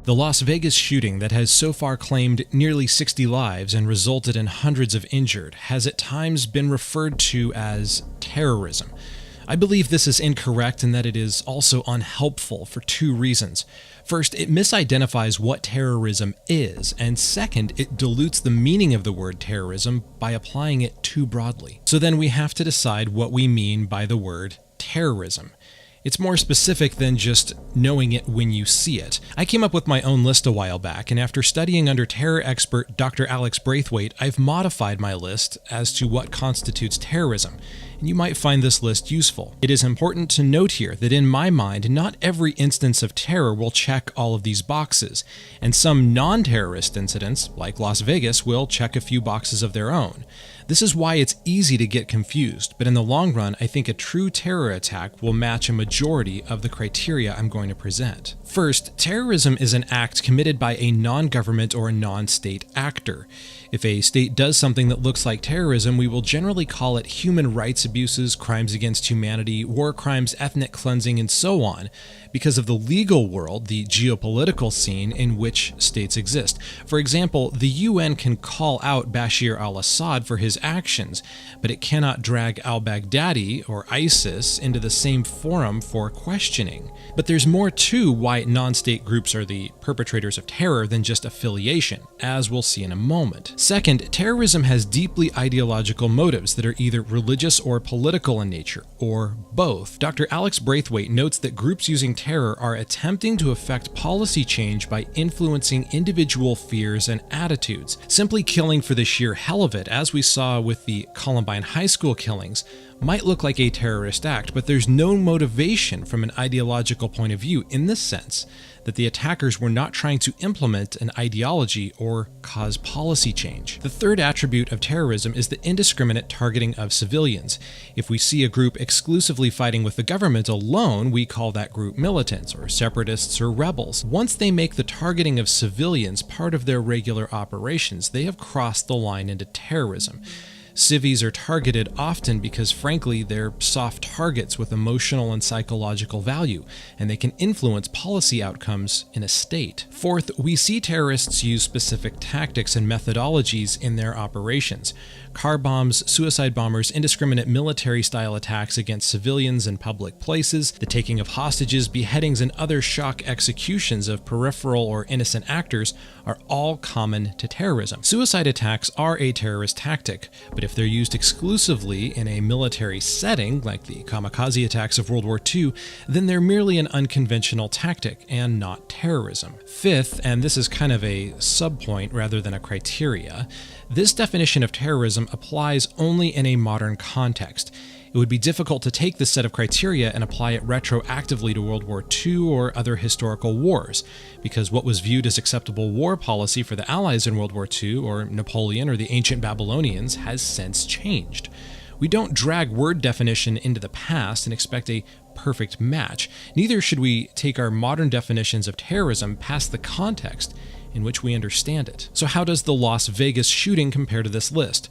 The Las Vegas shooting that has so far claimed nearly 60 lives and resulted in hundreds of injured has at times been referred to as terrorism. I believe this is incorrect and that it is also unhelpful for two reasons. First, it misidentifies what terrorism is, and second, it dilutes the meaning of the word terrorism by applying it too broadly. So then we have to decide what we mean by the word terrorism. It's more specific than just knowing it when you see it. I came up with my own list a while back, and after studying under terror expert Dr. Alex Braithwaite, I've modified my list as to what constitutes terrorism, and you might find this list useful. It is important to note here that in my mind, not every instance of terror will check all of these boxes, and some non-terrorist incidents, like Las Vegas, will check a few boxes of their own. This is why it's easy to get confused, but in the long run, I think a true terror attack will match a majority of the criteria I'm going to present. First, terrorism is an act committed by a non-government or a non-state actor. If a state does something that looks like terrorism, we will generally call it human rights abuses, crimes against humanity, war crimes, ethnic cleansing, and so on, because of the legal world, the geopolitical scene in which states exist. For example, the UN can call out Bashar al-Assad for his actions, but it cannot drag al-Baghdadi or ISIS into the same forum for questioning. But there's more to why non-state groups are the perpetrators of terror than just affiliation, as we'll see in a moment. Second, terrorism has deeply ideological motives that are either religious or political in nature, or both. Dr. Alex Braithwaite notes that groups using terror are attempting to affect policy change by influencing individual fears and attitudes. Simply killing for the sheer hell of it, as we saw with the Columbine High School killings, might look like a terrorist act, but there's no motivation from an ideological point of view in the sense that the attackers were not trying to implement an ideology or cause policy change. The third attribute of terrorism is the indiscriminate targeting of civilians. If we see a group exclusively fighting with the government alone, we call that group militants or separatists or rebels. Once they make the targeting of civilians part of their regular operations, they have crossed the line into terrorism. Civies are targeted often because, frankly, they're soft targets with emotional and psychological value, and they can influence policy outcomes in a state. Fourth, we see terrorists use specific tactics and methodologies in their operations. Car bombs, suicide bombers, indiscriminate military-style attacks against civilians in public places, the taking of hostages, beheadings, and other shock executions of peripheral or innocent actors are all common to terrorism. Suicide attacks are a terrorist tactic, but if they're used exclusively in a military setting, like the kamikaze attacks of World War II, then they're merely an unconventional tactic and not terrorism. Fifth, and this is kind of a subpoint rather than a criteria, this definition of terrorism applies only in a modern context. It would be difficult to take this set of criteria and apply it retroactively to World War II or other historical wars, because what was viewed as acceptable war policy for the Allies in World War II, or Napoleon or the ancient Babylonians, has since changed. We don't drag word definition into the past and expect a perfect match. Neither should we take our modern definitions of terrorism past the context in which we understand it. So how does the Las Vegas shooting compare to this list?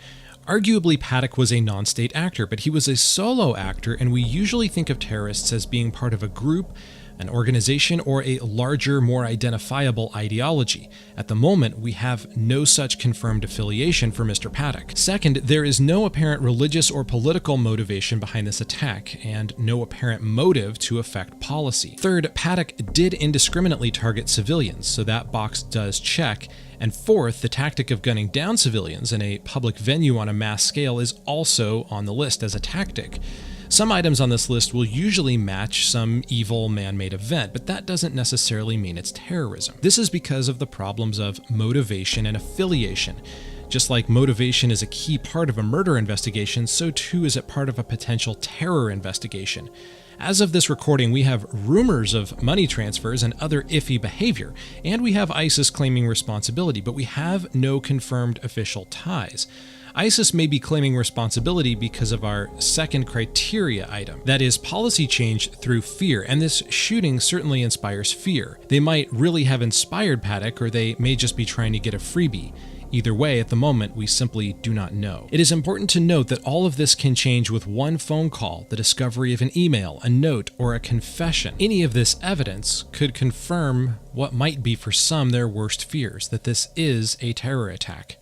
Arguably, Paddock was a non-state actor, but he was a solo actor, and we usually think of terrorists as being part of a group, an organization, or a larger, more identifiable ideology. At the moment, we have no such confirmed affiliation for Mr. Paddock. Second, there is no apparent religious or political motivation behind this attack, and no apparent motive to affect policy. Third, Paddock did indiscriminately target civilians, so that box does check. And fourth, the tactic of gunning down civilians in a public venue on a mass scale is also on the list as a tactic. Some items on this list will usually match some evil man-made event, but that doesn't necessarily mean it's terrorism. This is because of the problems of motivation and affiliation. Just like motivation is a key part of a murder investigation, so too is it part of a potential terror investigation. As of this recording, we have rumors of money transfers and other iffy behavior, and we have ISIS claiming responsibility, but we have no confirmed official ties. ISIS may be claiming responsibility because of our second criteria item, that is, policy change through fear, and this shooting certainly inspires fear. They might really have inspired Paddock, or they may just be trying to get a freebie. Either way, at the moment, we simply do not know. It is important to note that all of this can change with one phone call, the discovery of an email, a note, or a confession. Any of this evidence could confirm what might be for some their worst fears, that this is a terror attack.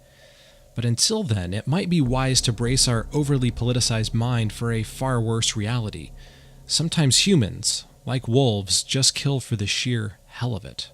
But until then, it might be wise to brace our overly politicized mind for a far worse reality. Sometimes humans, like wolves, just kill for the sheer hell of it.